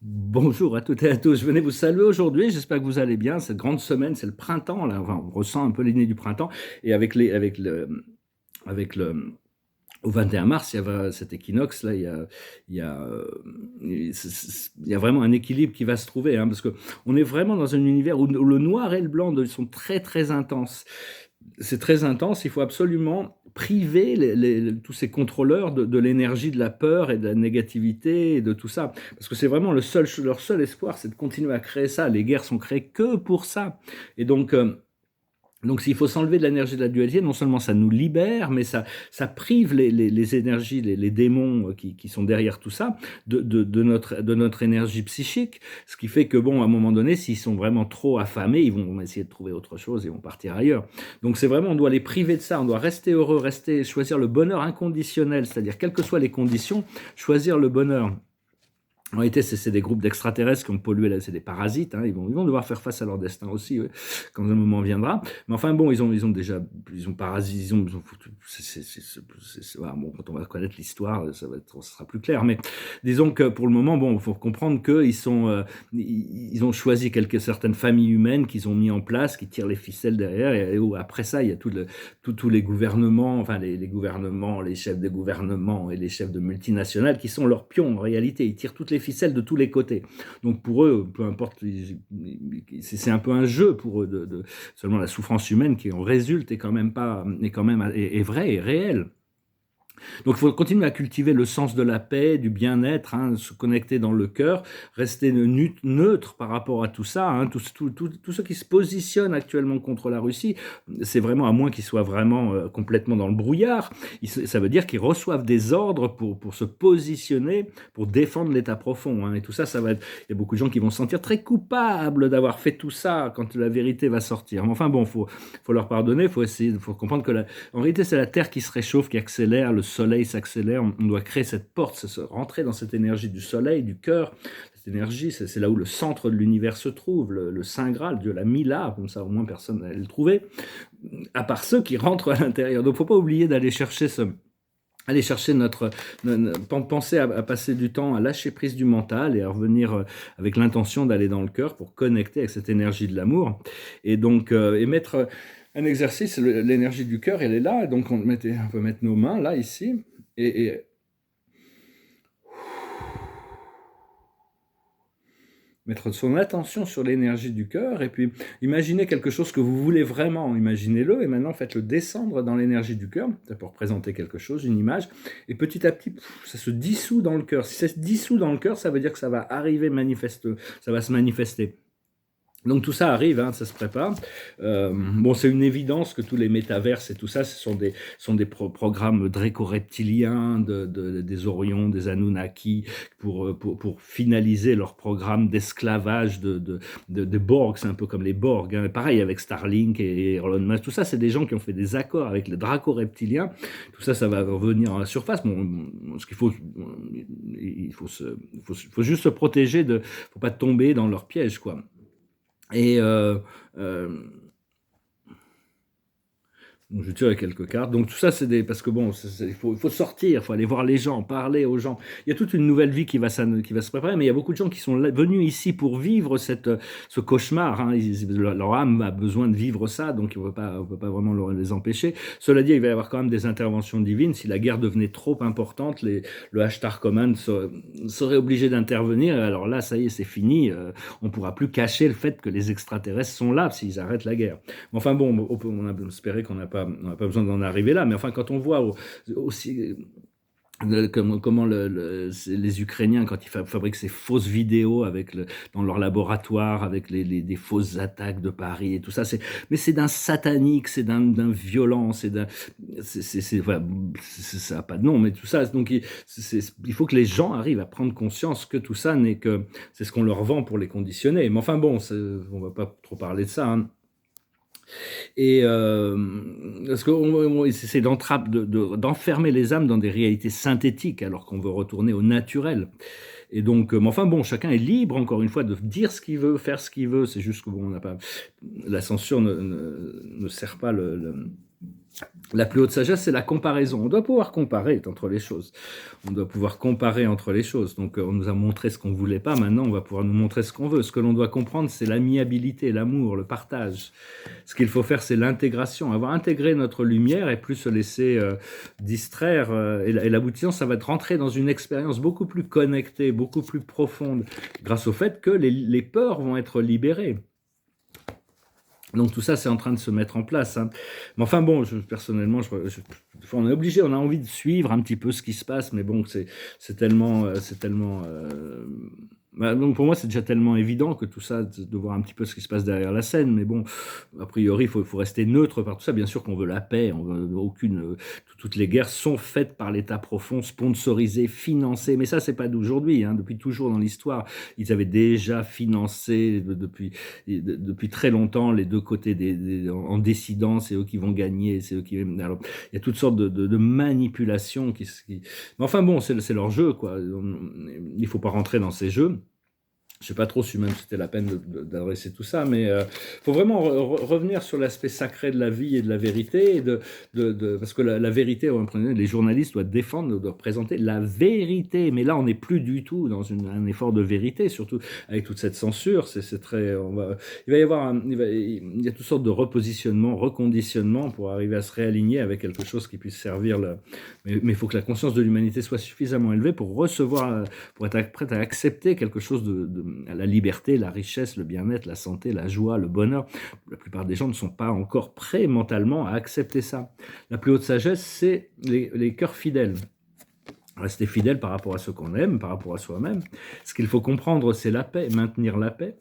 Bonjour à toutes et à tous. Je venais vous saluer aujourd'hui. J'espère que vous allez bien. Cette grande semaine, c'est le printemps là. Enfin, on ressent un peu les nez du printemps. Et avec le au 21 mars, il y avait cet équinoxe là. Il y a, il y a vraiment un équilibre qui va se trouver, hein, parce que on est vraiment dans un univers où le noir et le blanc sont très très intenses. C'est très intense, il faut absolument priver tous ces contrôleurs de l'énergie de la peur et de la négativité et de tout ça. Parce que c'est vraiment leur seul espoir, c'est de continuer à créer ça. Les guerres sont créées que pour ça. Et donc, s'il faut s'enlever de l'énergie de la dualité, non seulement ça nous libère, mais ça prive les énergies, les démons qui sont derrière tout ça, de notre énergie psychique. Ce qui fait que, bon, à un moment donné, s'ils sont vraiment trop affamés, ils vont essayer de trouver autre chose, ils vont partir ailleurs. Donc, c'est vraiment, on doit les priver de ça, on doit rester heureux, choisir le bonheur inconditionnel, c'est-à-dire, quelles que soient les conditions, choisir le bonheur. En réalité, c'est des groupes d'extraterrestres qui ont pollué, c'est des parasites, hein, ils vont devoir faire face à leur destin aussi, ouais, quand le moment viendra. Mais enfin bon, ils ont déjà, ils ont parasité, ils ont foutu, voilà, bon, quand on va connaître l'histoire, ça sera plus clair. Mais disons que pour le moment, bon, il faut comprendre ils ont choisi certaines familles humaines qu'ils ont mis en place, qui tirent les ficelles derrière, et après ça, il y a tous les gouvernements, enfin les gouvernements, les chefs de gouvernement et les chefs de multinationales qui sont leurs pions en réalité. Ils tirent toutes les ficelles de tous les côtés. Donc pour eux, peu importe, c'est un peu un jeu pour eux. Seulement la souffrance humaine qui en résulte est vraie et réelle. Donc il faut continuer à cultiver le sens de la paix, du bien-être, hein, se connecter dans le cœur, rester neutre par rapport à tout ça. Hein, tous ceux qui se positionnent actuellement contre la Russie, c'est vraiment, à moins qu'ils soient vraiment complètement dans le brouillard, ça veut dire qu'ils reçoivent des ordres pour se positionner, pour défendre l'État profond. Hein, et tout ça, il y a beaucoup de gens qui vont se sentir très coupables d'avoir fait tout ça quand la vérité va sortir. Mais enfin bon, faut leur pardonner, faut comprendre que en réalité, c'est la Terre qui se réchauffe, qui accélère, le soleil s'accélère. On doit créer cette porte, rentrer dans cette énergie du soleil, du cœur. Cette énergie, c'est là où le centre de l'univers se trouve, le Saint Graal. Dieu l'a mis là, comme ça au moins personne n'allait le trouver, à part ceux qui rentrent à l'intérieur. Donc, il ne faut pas oublier d'aller chercher penser à passer du temps à lâcher prise du mental et à revenir avec l'intention d'aller dans le cœur pour connecter avec cette énergie de l'amour. Et donc, mettre un exercice, l'énergie du cœur, elle est là. Donc, on peut mettre nos mains là, ici, et mettre son attention sur l'énergie du cœur, et puis imaginez quelque chose que vous voulez vraiment, imaginez-le, et maintenant faites-le descendre dans l'énergie du cœur, ça peut représenter quelque chose, une image, et petit à petit, ça se dissout dans le cœur. Si ça se dissout dans le cœur, ça veut dire que ça va arriver ça va se manifester. Donc tout ça arrive, hein, ça se prépare. Bon, c'est une évidence que tous les métaverses et tout ça, ce sont des programmes dréco-reptiliens des Orions, des Anunnaki, pour finaliser leur programme d'esclavage de Borg. C'est un peu comme les Borg, hein. Pareil avec Starlink et Elon Musk. Tout ça, c'est des gens qui ont fait des accords avec les draco-reptiliens. Tout ça, ça va revenir à la surface. Bon, ce qu'il faut, il faut juste se protéger faut pas tomber dans leur piège, quoi. Et je tire quelques cartes. Donc tout ça, parce que bon, il faut sortir, il faut aller voir les gens, parler aux gens. Il y a toute une nouvelle vie qui va se préparer, mais il y a beaucoup de gens qui sont venus ici pour vivre ce cauchemar. Hein. Leur âme a besoin de vivre ça, donc on peut pas vraiment les empêcher. Cela dit, il va y avoir quand même des interventions divines. Si la guerre devenait trop importante, le Ashtar Command serait obligé d'intervenir. Alors là, ça y est, c'est fini. On ne pourra plus cacher le fait que les extraterrestres sont là s'ils arrêtent la guerre. Enfin bon, on a espéré qu'on n'a pas besoin d'en arriver là, mais enfin quand on voit aussi comment les Ukrainiens, quand ils fabriquent ces fausses vidéos dans leur laboratoire, avec des fausses attaques de Paris et tout ça, mais c'est d'un satanique, c'est d'un violent, voilà, ça n'a pas de nom, mais tout ça, donc il faut que les gens arrivent à prendre conscience que tout ça n'est que, c'est ce qu'on leur vend pour les conditionner. Mais enfin bon, on va pas trop parler de ça, hein. Et parce qu'on essaie d'enfermer les âmes dans des réalités synthétiques alors qu'on veut retourner au naturel. Et donc, mais enfin bon, chacun est libre, encore une fois, de dire ce qu'il veut, faire ce qu'il veut. C'est juste que bon, la censure ne sert pas La plus haute sagesse, c'est la comparaison. On doit pouvoir comparer entre les choses. On doit pouvoir comparer entre les choses. Donc, on nous a montré ce qu'on voulait pas. Maintenant, on va pouvoir nous montrer ce qu'on veut. Ce que l'on doit comprendre, c'est l'amiabilité, l'amour, le partage. Ce qu'il faut faire, c'est l'intégration. Avoir intégré notre lumière et plus se laisser distraire. Et l'aboutissant, ça va être rentrer dans une expérience beaucoup plus connectée, beaucoup plus profonde, grâce au fait que les peurs vont être libérées. Donc tout ça, c'est en train de se mettre en place, hein. Mais enfin bon, personnellement, on est obligé, on a envie de suivre un petit peu ce qui se passe, mais bon, c'est tellement, donc pour moi, c'est déjà tellement évident que tout ça, de voir un petit peu ce qui se passe derrière la scène. Mais bon, a priori, il faut rester neutre par tout ça. Bien sûr qu'on veut la paix, on veut toutes les guerres sont faites par l'État profond, sponsorisées, financées. Mais ça, c'est pas d'aujourd'hui, hein. Depuis toujours dans l'histoire, ils avaient déjà financé depuis très longtemps les deux côtés en décidant, c'est eux qui vont gagner, c'est eux qui. Alors, il y a toutes sortes de manipulations mais enfin bon, c'est leur jeu, quoi. Il faut pas rentrer dans ces jeux. Je sais pas trop si même c'était la peine d'adresser tout ça, mais faut vraiment revenir sur l'aspect sacré de la vie et de la vérité, parce que la vérité, les journalistes doivent défendre, doivent présenter la vérité, mais là on n'est plus du tout dans un effort de vérité, surtout avec toute cette censure. C'est très, il va y avoir, il y a toutes sortes de repositionnements, reconditionnements pour arriver à se réaligner avec quelque chose qui puisse servir mais il faut que la conscience de l'humanité soit suffisamment élevée pour recevoir, pour être prête à accepter quelque chose la liberté, la richesse, le bien-être, la santé, la joie, le bonheur. La plupart des gens ne sont pas encore prêts mentalement à accepter ça. La plus haute sagesse, c'est les cœurs fidèles. Rester fidèle par rapport à ce qu'on aime, par rapport à soi-même. Ce qu'il faut comprendre, c'est la paix, maintenir la paix.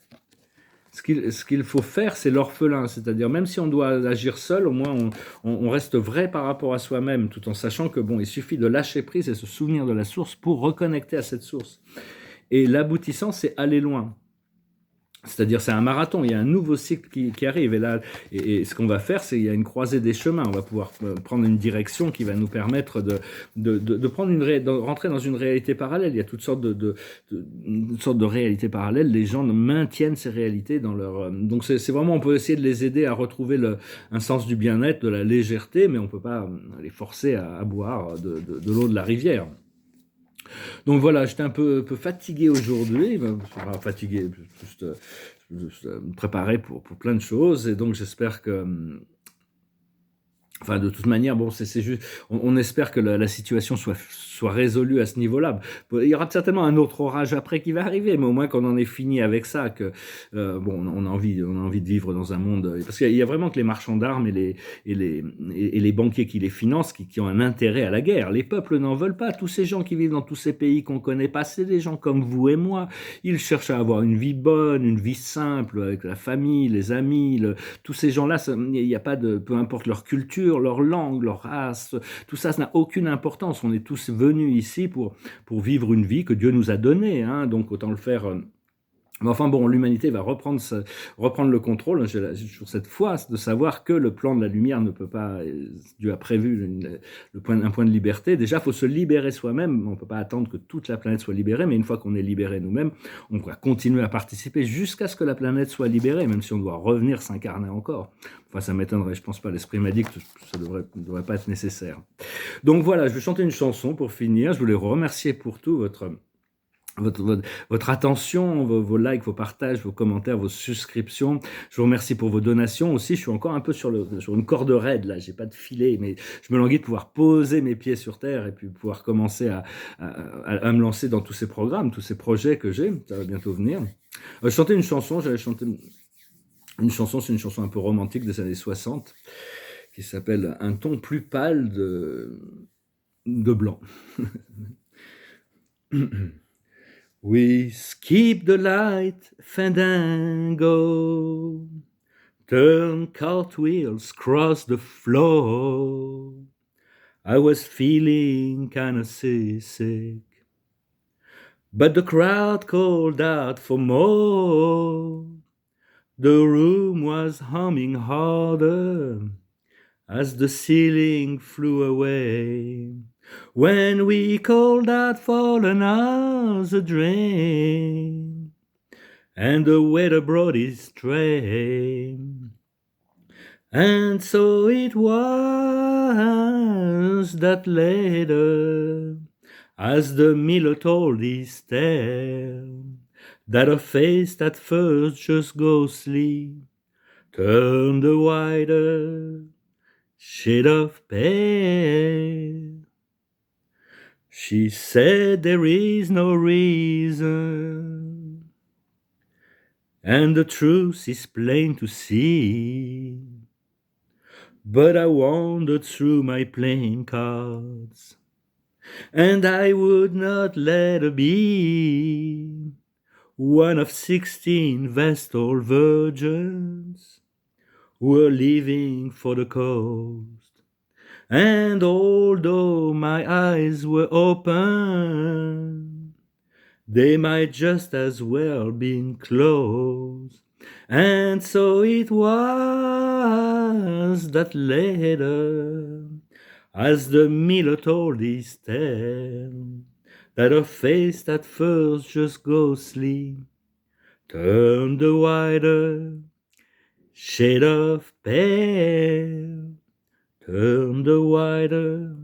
Ce qu'il faut faire, c'est l'orphelin, c'est-à-dire même si on doit agir seul, au moins on reste vrai par rapport à soi-même, tout en sachant que bon, il suffit de lâcher prise et se souvenir de la source pour reconnecter à cette source. Et l'aboutissant, c'est aller loin. C'est-à-dire, c'est un marathon, il y a un nouveau cycle qui arrive. Et là, ce qu'on va faire, c'est qu'il y a une croisée des chemins. On va pouvoir prendre une direction qui va nous permettre de rentrer dans une réalité parallèle. Il y a toutes sortes de réalités parallèles. Les gens maintiennent ces réalités dans leur. Donc, c'est vraiment, on peut essayer de les aider à retrouver un sens du bien-être, de la légèreté, mais on ne peut pas les forcer à boire de l'eau de la rivière. Donc voilà, j'étais un peu fatigué aujourd'hui, fatigué, juste me préparer pour plein de choses, et donc j'espère que, enfin, de toute manière, bon, c'est juste, on espère que la situation soit résolue à ce niveau-là. Il y aura certainement un autre orage après qui va arriver, mais au moins qu'on en ait fini avec ça, que bon, on a envie de vivre dans un monde, parce qu'il y a vraiment que les marchands d'armes et les banquiers qui les financent qui ont un intérêt à la guerre. Les peuples n'en veulent pas. Tous ces gens qui vivent dans tous ces pays qu'on connaît pas, c'est des gens comme vous et moi. Ils cherchent à avoir une vie bonne, une vie simple avec la famille, les amis. Tous ces gens-là, il n'y a pas peu importe leur culture, leur langue, leur race, tout ça, ça n'a aucune importance. On est tous venus ici pour vivre une vie que Dieu nous a donnée, hein, donc autant le faire. Mais enfin bon, l'humanité va reprendre le contrôle. J'ai toujours cette foi de savoir que le plan de la lumière ne peut pas. Dieu a prévu un point de liberté. Déjà, il faut se libérer soi-même. On ne peut pas attendre que toute la planète soit libérée, mais une fois qu'on est libéré nous-mêmes, on va continuer à participer jusqu'à ce que la planète soit libérée, même si on doit revenir s'incarner encore. Enfin, ça m'étonnerait, je pense pas. L'esprit m'a dit que ça ne devrait pas être nécessaire. Donc voilà, je vais chanter une chanson pour finir. Je voulais remercier pour tout votre attention, vos likes, vos partages, vos commentaires, vos souscriptions. Je vous remercie pour vos donations aussi. Je suis encore un peu sur une corde raide là, j'ai pas de filet, mais je me languis de pouvoir poser mes pieds sur terre et puis pouvoir commencer à me lancer dans tous ces programmes, tous ces projets que j'ai. Ça va bientôt venir. Je chantais une chanson, j'avais chanté une chanson, c'est une chanson un peu romantique des années 60 qui s'appelle Un ton plus pâle de blanc. We skip the light, fandango, turn cartwheels, cross the floor. I was feeling kinda seasick, but the crowd called out for more. The room was humming harder as the ceiling flew away. When we called out for another drink, and the waiter brought his tray, And so it was that later, as the miller told his tale, that a face at first just ghostly turned a wider shade of pale. She said there is no reason, and the truth is plain to see. But I wandered through my playing cards, and I would not let her be one of 16 Vestal virgins who were leaving for the coast. And although my eyes were open, they might just as well been closed. And so it was that later, as the miller told his tale, that her face at first just ghostly turned a wider shade of pale, turned a wider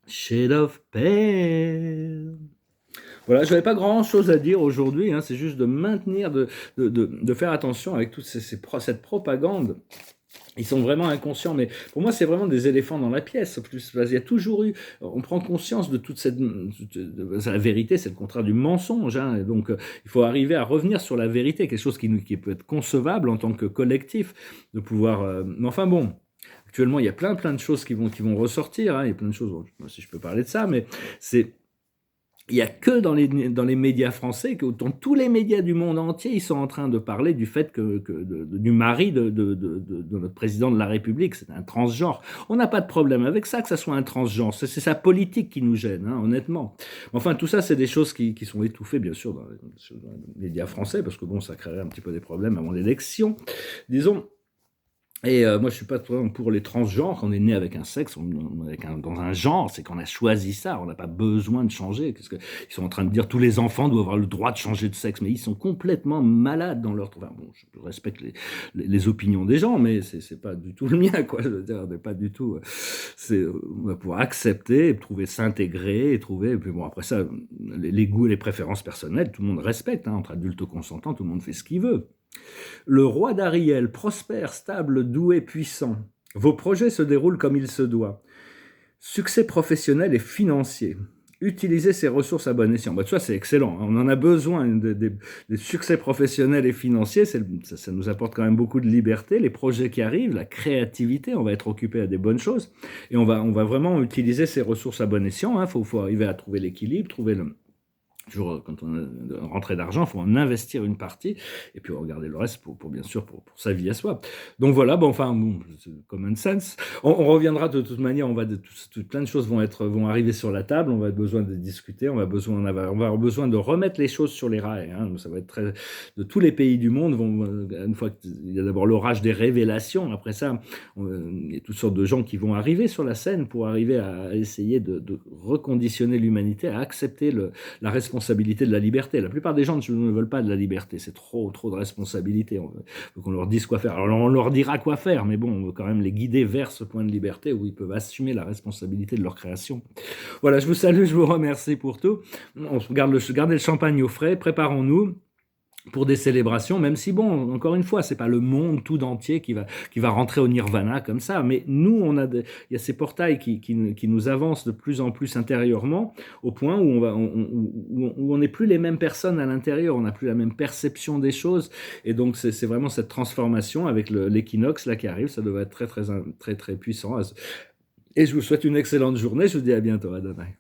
shade of pale. Voilà, je n'avais pas grand-chose à dire aujourd'hui, hein, c'est juste de maintenir, de faire attention avec toute cette propagande. Ils sont vraiment inconscients, mais pour moi, c'est vraiment des éléphants dans la pièce. Plus, parce qu'il y a toujours eu, on prend conscience de toute la vérité, c'est le contraire du mensonge, hein, et donc il faut arriver à revenir sur la vérité, quelque chose qui peut être concevable en tant que collectif, de pouvoir. Mais enfin bon. Actuellement, il y a plein de choses qui vont ressortir. Hein, il y a plein de choses, bon, je sais pas si je peux parler de ça, mais il n'y a que dans les médias français, que dans tous les médias du monde entier, ils sont en train de parler du fait du mari de notre président de la République, c'est un transgenre. On n'a pas de problème avec ça, que ça soit un transgenre. C'est sa politique qui nous gêne, hein, honnêtement. Enfin, tout ça, c'est des choses qui sont étouffées, bien sûr, dans les médias français, parce que bon, ça créerait un petit peu des problèmes avant l'élection, disons. Et moi, je suis pas pour les transgenres. Quand on est né avec un sexe, dans un genre, c'est qu'on a choisi ça. On n'a pas besoin de changer. Ils sont en train de dire tous les enfants doivent avoir le droit de changer de sexe, mais ils sont complètement malades dans leur. Enfin, bon, je respecte les opinions des gens, mais c'est pas du tout le mien, quoi. Je veux dire, on n'est pas du tout. On va pouvoir accepter, trouver, s'intégrer, et trouver. Et puis bon, après ça, les goûts et les préférences personnelles, tout le monde respecte. Hein, entre adultes consentants, tout le monde fait ce qu'il veut. Le roi d'Ariel, prospère, stable, doué, puissant. Vos projets se déroulent comme il se doit. Succès professionnel et financier. Utilisez ces ressources à bon escient. Bah, tu vois, c'est excellent. On en a besoin des succès professionnels et financiers. Ça nous apporte quand même beaucoup de liberté. Les projets qui arrivent, la créativité, on va être occupé à des bonnes choses. Et on va vraiment utiliser ces ressources à bon escient. Hein. Faut arriver à trouver l'équilibre, trouver toujours, quand on a une rentrée d'argent, il faut en investir une partie, et puis regarder le reste pour bien sûr, pour sa vie à soi. Donc voilà, bon, c'est common sense. On reviendra de toute manière, plein de choses vont arriver sur la table, on va avoir besoin de discuter, on va avoir besoin de remettre les choses sur les rails. Hein. Ça va être de tous les pays du monde, une fois qu'il y a d'abord l'orage des révélations, après ça, il y a toutes sortes de gens qui vont arriver sur la scène pour arriver à essayer de reconditionner l'humanité, à accepter la responsabilité de la liberté. La plupart des gens ne veulent pas de la liberté, c'est trop de responsabilité. On veut qu'on leur dise quoi faire. Alors on leur dira quoi faire, mais bon, on veut quand même les guider vers ce point de liberté où ils peuvent assumer la responsabilité de leur création. Voilà, je vous salue, je vous remercie pour tout. On gardez le champagne au frais, préparons-nous pour des célébrations, même si bon, encore une fois, c'est pas le monde tout entier qui va rentrer au nirvana comme ça, mais nous, il y a ces portails qui nous avancent de plus en plus intérieurement, au point où on n'est plus les mêmes personnes à l'intérieur, on n'a plus la même perception des choses, et donc c'est vraiment cette transformation avec l'équinoxe là qui arrive, ça devrait être très très très très puissant. Et je vous souhaite une excellente journée, je vous dis à bientôt, Adonai.